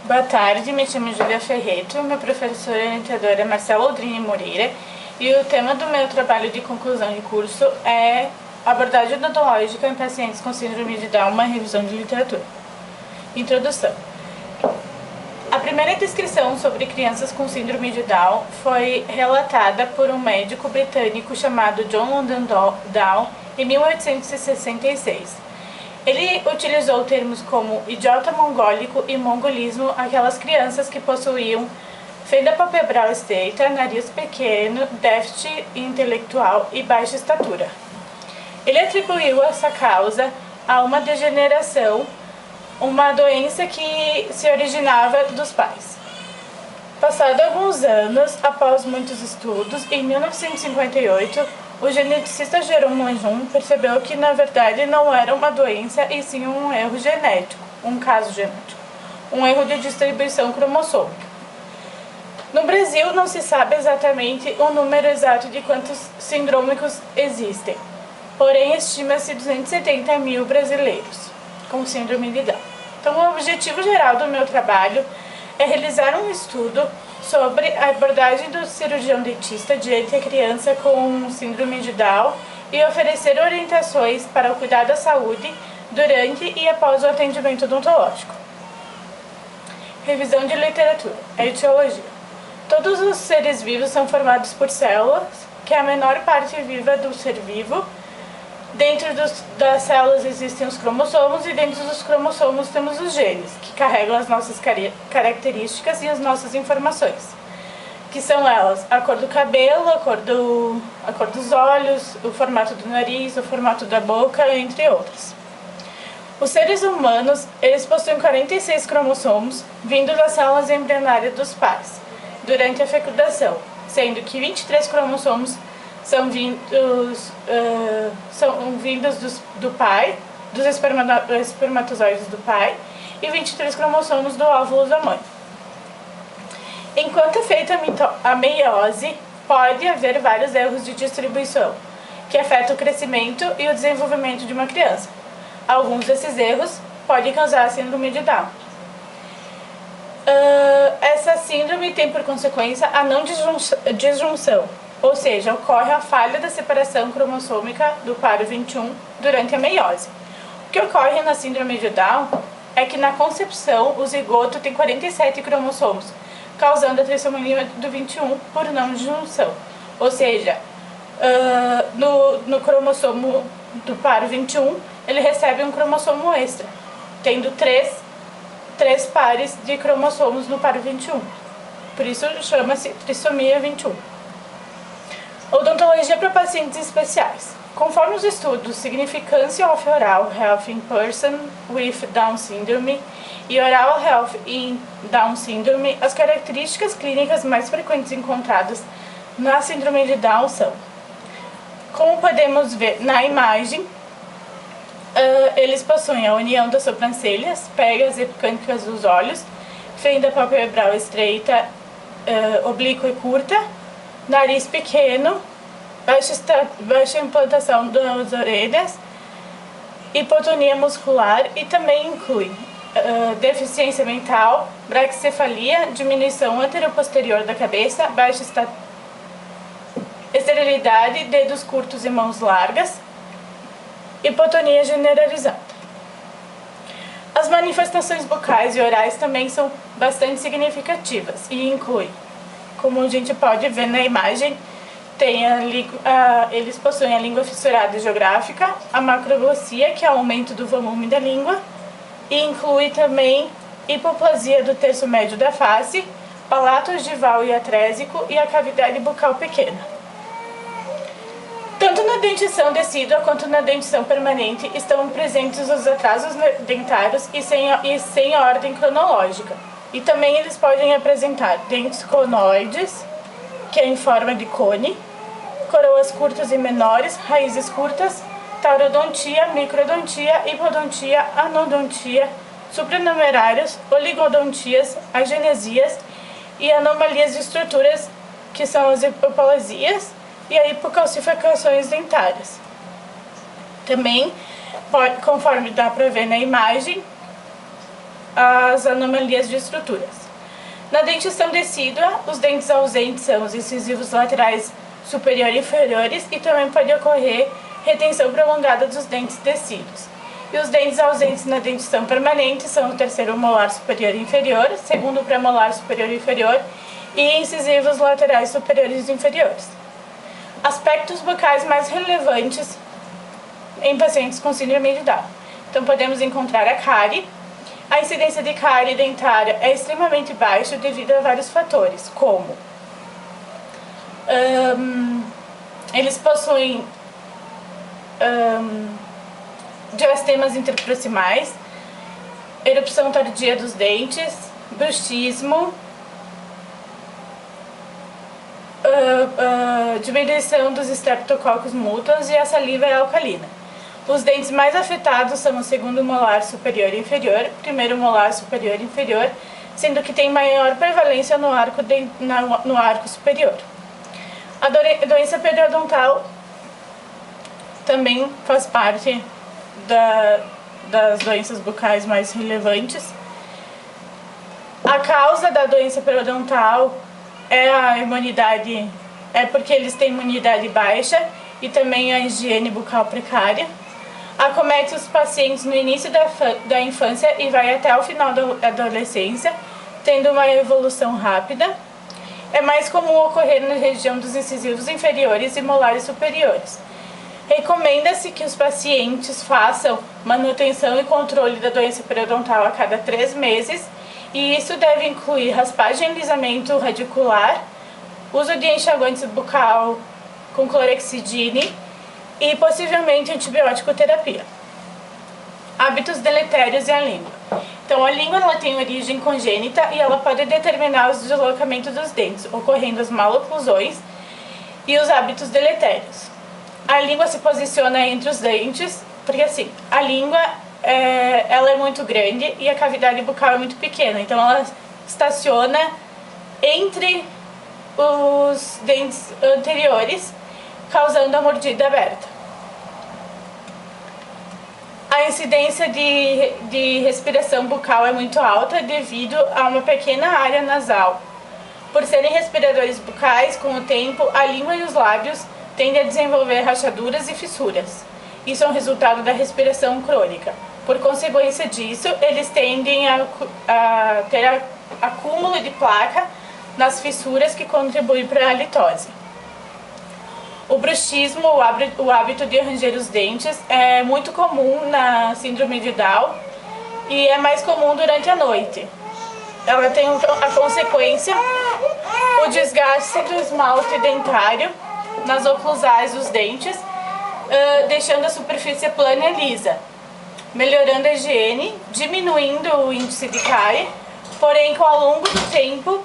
Boa tarde, me chamo Júlia Ferreto, minha professora orientadora é Marcela Aldrini Moreira e o tema do meu trabalho de conclusão de curso é abordagem odontológica em pacientes com síndrome de Down, uma revisão de literatura. Introdução. A primeira descrição sobre crianças com síndrome de Down foi relatada por um médico britânico chamado John London Down em 1866. Ele utilizou termos como idiota mongólico e mongolismo aquelas crianças que possuíam fenda palpebral estreita, nariz pequeno, déficit intelectual e baixa estatura. Ele atribuiu essa causa a uma degeneração, uma doença que se originava dos pais. Passado alguns anos, após muitos estudos, em 1958, o geneticista Jerome Lejeune percebeu que, na verdade, não era uma doença e sim um erro genético, um caso genético, um erro de distribuição cromossômica. No Brasil, não se sabe exatamente o número exato de quantos sindrômicos existem, porém, estima-se 270 mil brasileiros com síndrome de Down. Então, o objetivo geral do meu trabalho é realizar um estudo sobre a abordagem do cirurgião dentista diante a criança com síndrome de Down e oferecer orientações para o cuidado da saúde durante e após o atendimento odontológico. Revisão de literatura. A etiologia. Todos os seres vivos são formados por células, que é a menor parte viva do ser vivo. Dentro das células existem os cromossomos e dentro dos cromossomos temos os genes, que carregam as nossas características e as nossas informações, que são elas a cor do cabelo, a cor dos olhos, o formato do nariz, o formato da boca, entre outras. Os seres humanos, eles possuem 46 cromossomos, vindo das células embrionárias dos pais, durante a fecundação, sendo que 23 cromossomos são vindos do pai, dos espermatozoides do pai, e 23 cromossomos do óvulo da mãe. Enquanto é feita a meiose, pode haver vários erros de distribuição, que afetam o crescimento e o desenvolvimento de uma criança. Alguns desses erros podem causar a síndrome de Down. Essa síndrome tem por consequência a não disjunção, ou seja, ocorre a falha da separação cromossômica do paro 21 durante a meiose. O que ocorre na síndrome de Down é que na concepção o zigoto tem 47 cromossomos, causando a trissomia do 21 por não disjunção. Ou seja, no cromossomo do paro 21, ele recebe um cromossomo extra, tendo três pares de cromossomos no paro 21. Por isso chama-se trissomia 21. Odontologia para pacientes especiais. Conforme os estudos Significância of Oral Health in Person with Down Syndrome e Oral Health in Down Syndrome, as características clínicas mais frequentes encontradas na síndrome de Down são: como podemos ver na imagem, eles possuem a união das sobrancelhas, pegas epicânicas dos olhos, fenda palpebral estreita, oblíqua e curta, nariz pequeno, baixa implantação das orelhas, hipotonia muscular e também inclui deficiência mental, braquicefalia, diminuição anteroposterior da cabeça, baixa esterilidade, dedos curtos e mãos largas, hipotonia generalizada. As manifestações bucais e orais também são bastante significativas e incluem, como a gente pode ver na imagem, eles possuem a língua fissurada e geográfica, a macroglossia, que é o aumento do volume da língua, e inclui também hipoplasia do terço médio da face, palato ogival e atrésico e a cavidade bucal pequena. Tanto na dentição decídua quanto na dentição permanente estão presentes os atrasos dentários e sem ordem cronológica. E também eles podem apresentar dentes conoides, que é em forma de cone, coroas curtas e menores, raízes curtas, taurodontia, microdontia, hipodontia, anodontia, supranumerários, oligodontias, agenesias e anomalias de estruturas, que são as hipoplasias e a hipocalcificações dentárias. Também, conforme dá para ver na imagem, as anomalias de estruturas. Na dentição decídua, os dentes ausentes são os incisivos laterais superior e inferiores e também pode ocorrer retenção prolongada dos dentes decíduos. E os dentes ausentes na dentição permanente são o terceiro molar superior e inferior, segundo premolar superior e inferior e incisivos laterais superiores e inferiores. Aspectos bucais mais relevantes em pacientes com síndrome de Down. Então podemos encontrar a cárie. A incidência de cárie dentária é extremamente baixa devido a vários fatores, como eles possuem diastemas interproximais, erupção tardia dos dentes, bruxismo, diminuição dos streptococcus mútuos e a saliva é alcalina. Os dentes mais afetados são o segundo molar superior e inferior, primeiro molar superior e inferior, sendo que tem maior prevalência no arco superior. A doença periodontal também faz parte das doenças bucais mais relevantes. A causa da doença periodontal é a imunidade, é porque eles têm imunidade baixa e também a higiene bucal precária. Acomete os pacientes no início da infância e vai até o final da adolescência, tendo uma evolução rápida. É mais comum ocorrer na região dos incisivos inferiores e molares superiores. Recomenda-se que os pacientes façam manutenção e controle da doença periodontal a cada 3 meses, e isso deve incluir raspagem e alisamento radicular, uso de enxaguantes bucal com clorexidine e possivelmente antibiótico terapia. Hábitos deletérios e a língua. Então, a língua ela tem origem congênita e ela pode determinar os deslocamentos dos dentes, ocorrendo as maloclusões e os hábitos deletérios. A língua se posiciona entre os dentes, porque assim, a língua ela é muito grande e a cavidade bucal é muito pequena, então ela estaciona entre os dentes anteriores, causando a mordida aberta. A incidência de respiração bucal é muito alta devido a uma pequena área nasal. Por serem respiradores bucais, com o tempo, a língua e os lábios tendem a desenvolver rachaduras e fissuras. Isso é um resultado da respiração crônica. Por consequência disso, eles tendem a ter acúmulo de placa nas fissuras que contribuem para a halitose. O bruxismo, o hábito de ranger os dentes, é muito comum na síndrome de Down e é mais comum durante a noite. Ela tem a consequência o desgaste do esmalte dentário nas oclusais dos dentes, deixando a superfície plana e lisa, melhorando a higiene, diminuindo o índice de cárie, porém, ao longo do tempo,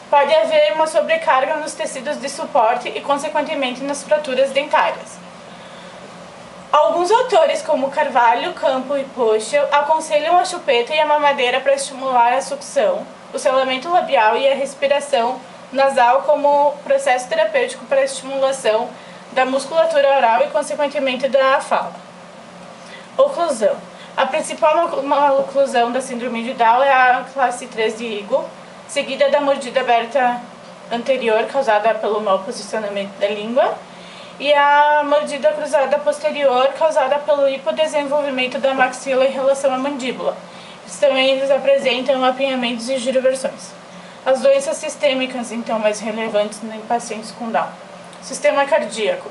pode haver uma sobrecarga nos tecidos de suporte e, consequentemente, nas fraturas dentárias. Alguns autores, como Carvalho, Campo e Pochel, aconselham a chupeta e a mamadeira para estimular a sucção, o selamento labial e a respiração nasal como processo terapêutico para a estimulação da musculatura oral e, consequentemente, da fala. Oclusão. A principal maloclusão da síndrome de Down é a classe 3 de Eagle, seguida da mordida aberta anterior, causada pelo mau posicionamento da língua, e a mordida cruzada posterior, causada pelo hipodesenvolvimento da maxila em relação à mandíbula. Eles apresentam apinhamentos e giroversões. As doenças sistêmicas, então, mais relevantes em pacientes com Down. Sistema cardíaco.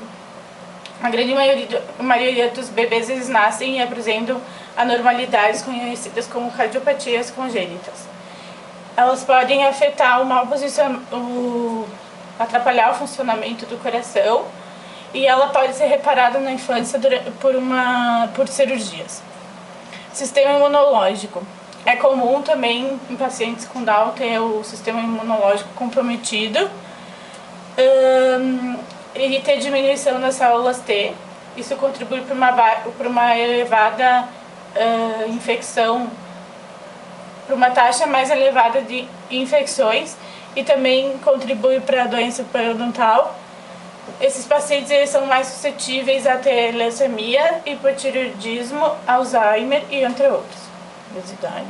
A grande maioria dos bebês eles nascem e apresentam anormalidades conhecidas como cardiopatias congênitas. Elas podem afetar atrapalhar o funcionamento do coração, e ela pode ser reparada na infância por cirurgias. Sistema imunológico. É comum também em pacientes com Down ter o sistema imunológico comprometido e ter diminuição das células T. Isso contribui para uma elevada infecção, para uma taxa mais elevada de infecções, e também contribui para a doença periodontal. Esses pacientes eles são mais suscetíveis a ter leucemia, hipotireoidismo, Alzheimer e entre outros. obesidade.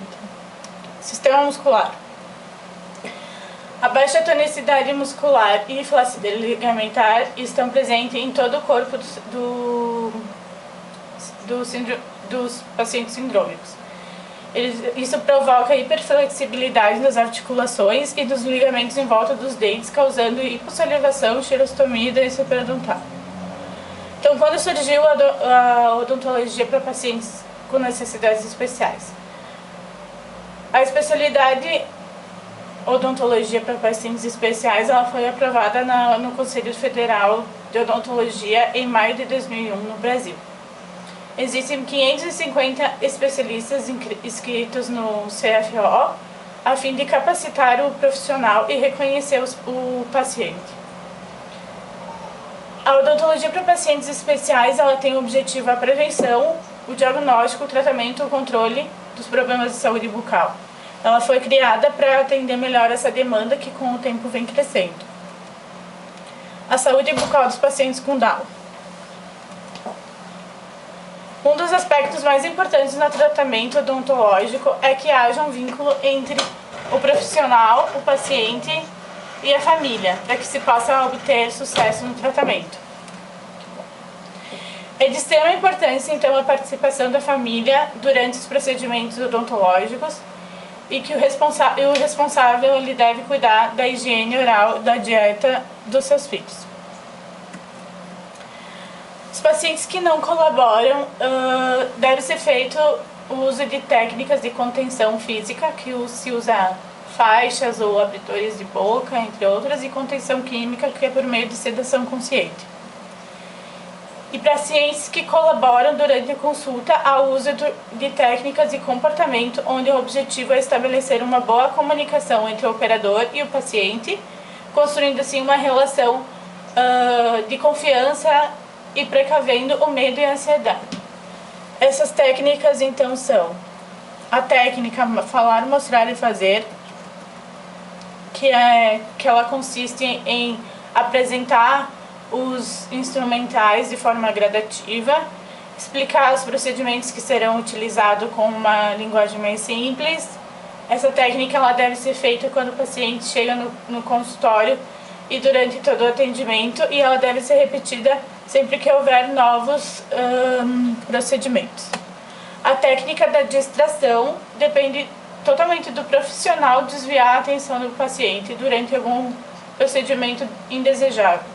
Sistema muscular. A baixa tonicidade muscular e flacidez ligamentar estão presentes em todo o corpo dos pacientes sindrômicos. Isso provoca hiperflexibilidade nas articulações e dos ligamentos em volta dos dentes, causando hipossalivação, xerostomia e doença periodontal. Então, quando surgiu a odontologia para pacientes com necessidades especiais? A especialidade odontologia para pacientes especiais, ela foi aprovada no Conselho Federal de Odontologia em maio de 2001 no Brasil. Existem 550 especialistas inscritos no CFO a fim de capacitar o profissional e reconhecer o paciente. A odontologia para pacientes especiais, ela tem o objetivo a prevenção, o diagnóstico, o tratamento e o controle dos problemas de saúde bucal. Ela foi criada para atender melhor essa demanda que com o tempo vem crescendo. A saúde bucal dos pacientes com Down. Um dos aspectos mais importantes no tratamento odontológico é que haja um vínculo entre o profissional, o paciente e a família, para que se possa obter sucesso no tratamento. É de extrema importância, então, a participação da família durante os procedimentos odontológicos e que o responsável ele deve cuidar da higiene oral, da dieta dos seus filhos. Os pacientes que não colaboram, deve ser feito o uso de técnicas de contenção física, que se usa faixas ou abridores de boca, entre outras, e contenção química, que é por meio de sedação consciente. E pacientes que colaboram durante a consulta ao uso de técnicas de comportamento, onde o objetivo é estabelecer uma boa comunicação entre o operador e o paciente, construindo assim uma relação de confiança e precavendo o medo e a ansiedade. Essas técnicas então são a técnica falar, mostrar e fazer, que ela consiste em apresentar os instrumentais de forma gradativa, explicar os procedimentos que serão utilizados com uma linguagem mais simples. Essa técnica ela deve ser feita quando o paciente chega no consultório e durante todo o atendimento, e ela deve ser repetida sempre que houver novos procedimentos. A técnica da distração depende totalmente do profissional desviar a atenção do paciente durante algum procedimento indesejável.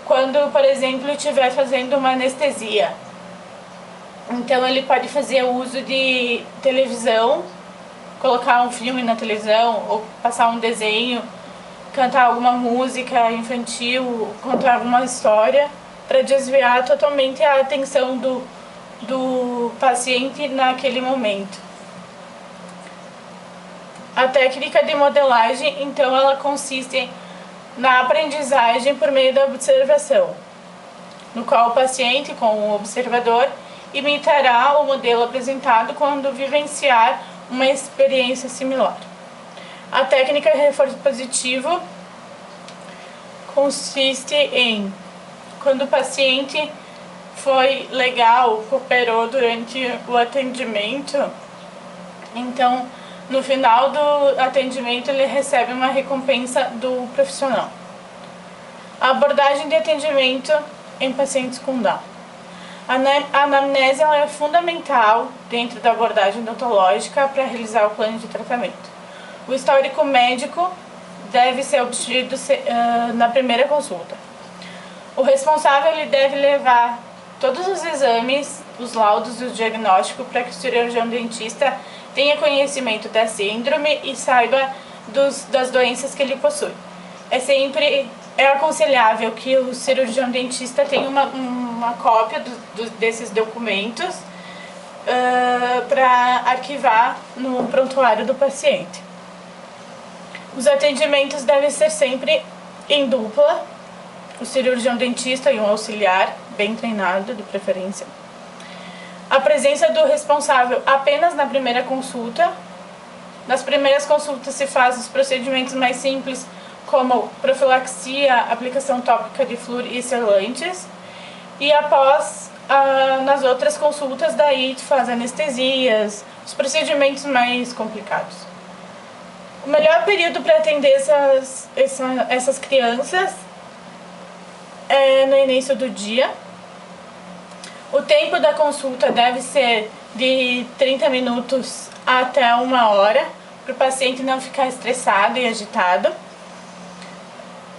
Quando, por exemplo, estiver fazendo uma anestesia, então ele pode fazer o uso de televisão, colocar um filme na televisão ou passar um desenho, cantar alguma música infantil, contar alguma história, para desviar totalmente a atenção do paciente naquele momento. A técnica de modelagem, então, ela consiste na aprendizagem por meio da observação, no qual o paciente, com o observador, imitará o modelo apresentado quando vivenciar uma experiência similar. A técnica de reforço positivo consiste em, quando o paciente foi legal, cooperou durante o atendimento, então no final do atendimento ele recebe uma recompensa do profissional. A abordagem de atendimento em pacientes com Down. A anamnese ela é fundamental dentro da abordagem odontológica para realizar o plano de tratamento. O histórico médico deve ser obtido na primeira consulta. O responsável ele deve levar todos os exames, os laudos e o diagnóstico para que o cirurgião dentista tenha conhecimento da síndrome e saiba das doenças que ele possui. É aconselhável que o cirurgião dentista tenha uma cópia desses documentos para arquivar no prontuário do paciente. Os atendimentos devem ser sempre em dupla, o cirurgião dentista e um auxiliar, bem treinado de preferência. A presença do responsável apenas na primeira consulta. Nas primeiras consultas se faz os procedimentos mais simples, como profilaxia, aplicação tópica de flúor e selantes. E após nas outras consultas daí tu faz anestesias, os procedimentos mais complicados. O melhor período para atender essas crianças é no início do dia. O tempo da consulta deve ser de 30 minutos até 1 hora, para o paciente não ficar estressado e agitado.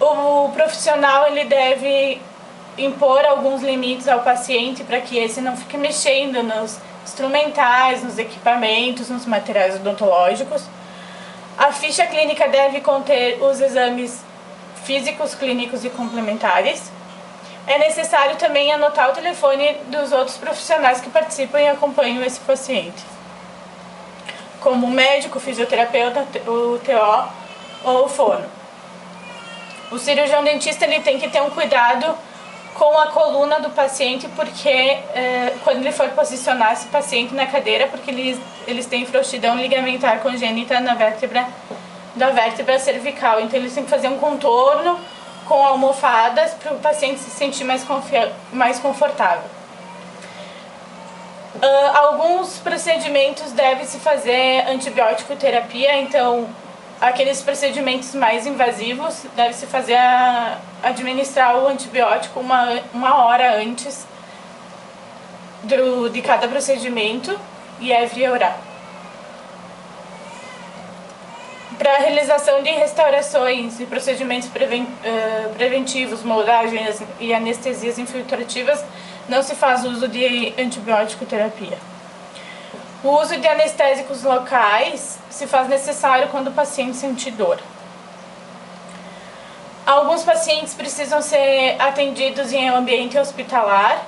O profissional ele deve impor alguns limites ao paciente para que esse não fique mexendo nos instrumentais, nos equipamentos, nos materiais odontológicos. A ficha clínica deve conter os exames físicos, clínicos e complementares. É necessário também anotar o telefone dos outros profissionais que participam e acompanham esse paciente, como o médico, o fisioterapeuta, o TO ou o fono. O cirurgião dentista ele tem que ter um cuidado com a coluna do paciente, porque quando ele for posicionar esse paciente na cadeira, porque eles têm frouxidão ligamentar congênita na vértebra cervical, então eles têm que fazer um contorno com almofadas para o paciente se sentir mais confortável. Alguns procedimentos devem se fazer antibiótico terapia, então aqueles procedimentos mais invasivos deve se fazer administrar o antibiótico uma hora antes de cada procedimento e é via oral. Para a realização de restaurações e procedimentos preventivos, moldagens e anestesias infiltrativas, não se faz uso de antibiótico terapia. O uso de anestésicos locais se faz necessário quando o paciente sente dor. Alguns pacientes precisam ser atendidos em ambiente hospitalar,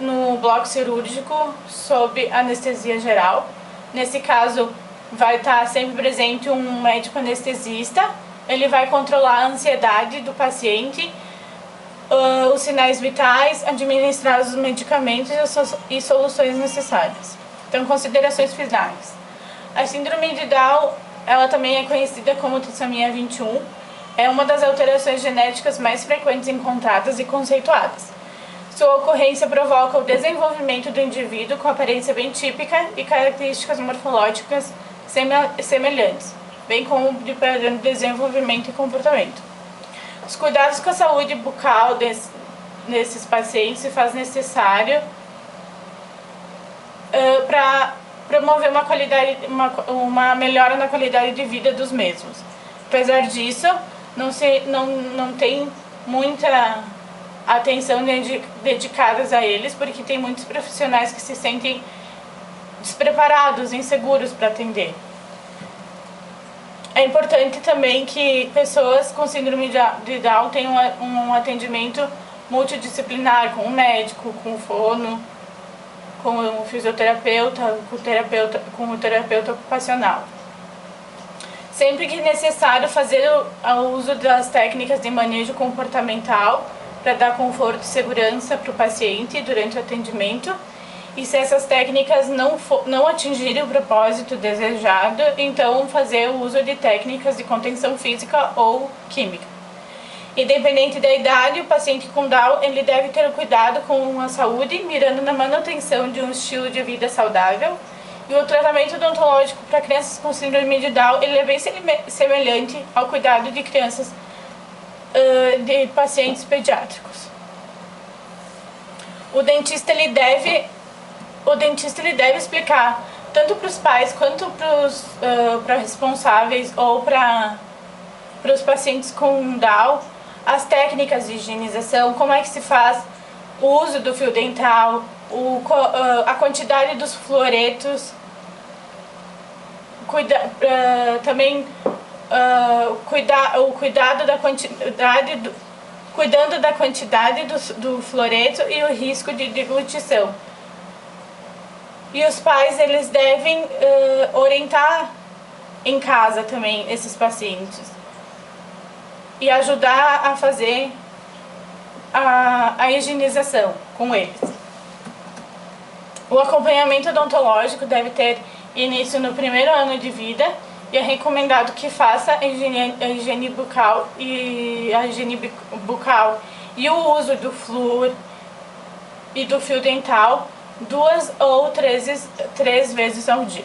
no bloco cirúrgico, sob anestesia geral. Nesse caso, vai estar sempre presente um médico anestesista. Ele vai controlar a ansiedade do paciente, os sinais vitais, administrar os medicamentos e soluções necessárias. Então, considerações finais. A síndrome de Down, ela também é conhecida como trissomia 21, é uma das alterações genéticas mais frequentes encontradas e conceituadas. Sua ocorrência provoca o desenvolvimento do indivíduo com aparência bem típica e características morfológicas semelhantes, bem como de padrão de desenvolvimento e comportamento. Os cuidados com a saúde bucal nesses pacientes se faz necessário para promover uma melhora na qualidade de vida dos mesmos. Apesar disso, não tem muita atenção dedicadas a eles, porque tem muitos profissionais que se sentem despreparados, inseguros para atender. É importante também que pessoas com síndrome de Down tenham um atendimento multidisciplinar, com o médico, com o fono, com o fisioterapeuta, com o terapeuta ocupacional. Sempre que necessário, fazer o uso das técnicas de manejo comportamental para dar conforto e segurança para o paciente durante o atendimento. E se essas técnicas não atingirem o propósito desejado, então fazer o uso de técnicas de contenção física ou química. Independente da idade, o paciente com Down ele deve ter cuidado com a saúde, mirando na manutenção de um estilo de vida saudável. E o tratamento odontológico para crianças com síndrome de Down ele é bem semelhante ao cuidado de crianças de pacientes pediátricos. O dentista ele deve explicar tanto para os pais quanto para responsáveis ou para os pacientes com Down as técnicas de higienização, como é que se faz o uso do fio dental, a quantidade dos fluoretos, cuidando da quantidade do fluoreto e o risco de deglutição. E os pais eles devem orientar em casa também esses pacientes e ajudar a fazer a higienização com eles. O acompanhamento odontológico deve ter início no primeiro ano de vida e é recomendado que faça a higiene bucal e o uso do flúor e do fio dental 2 ou 3 vezes ao dia.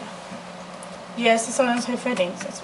E essas são as referências.